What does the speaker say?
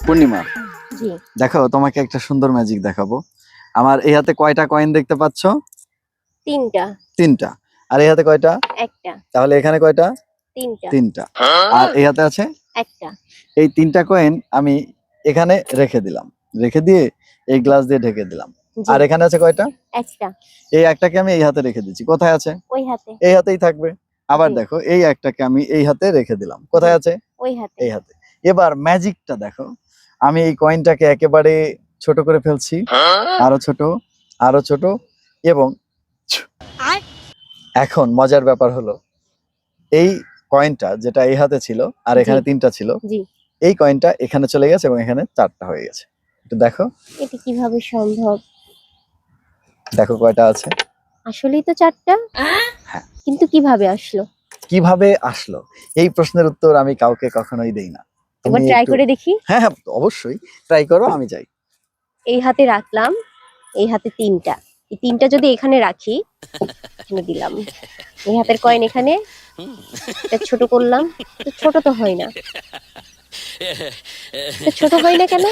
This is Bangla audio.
পূর্ণিমা, জি। দেখো তোমাকে একটা সুন্দর ম্যাজিক দেখাবো। আমার এই হাতে কয়টা কয়েন দেখতে পাচ্ছ? 3টা। 3টা। আর এই হাতে কয়টা? 1টা। তাহলে এখানে কয়টা? 3টা। 3টা। আর এই হাতে আছে 1টা। এই 3টা কয়েন আমি এখানে রেখে দিলাম, রেখে দিয়ে এই গ্লাস দিয়ে ঢেকে দিলাম। জি। আর এখানে আছে কয়টা? 1টা। এই একটাকে আমি এই হাতে রেখে দিচ্ছি, কোথায় আছে? ওই হাতে। এই হাতেই থাকবে। আবার জি। দেখো এই একটাকে আমি এই হাতে রেখে দিলাম, কোথায় আছে? ওই হাতে। এই হাতে। এবার ম্যাজিকটা দেখো, আমি এই কয়েনটাকে একেবারে ছোট করে ফেলছি, আরো ছোট, আরো ছোট, এবং এখন মজার ব্যাপার হলো এই কয়েনটা যেটা এই হাতে ছিল আর এখানে জি। 3টা ছিল, জি। এই কয়েনটা এখানে চলে গেছে এবং এখানে 4টা হয়ে গেছে। একটু দেখো, এটা কিভাবে সম্ভব? দেখো কয়টা আছে। আসলেই তো 4টা। হ্যাঁ। কিন্তু কিভাবে আসলো? কিভাবে আসলো এই প্রশ্নের উত্তর আমি কাউকে কখনোই দেই না। একবার তুমি ট্রাই একটু, করে দেখি। হ্যাঁ হ্যাঁ অবশ্যই ট্রাই করো, আমি যাই। এই হাতে রাখলাম, এই হাতে 3টা। এই 3টা যদি এখানে রাখি, এখানে দিলাম। এই হাতের কয়েন এখানে, এটা ছোট করলাম, তো ছোট তো হয় না। তো ছোট হয় না কেন?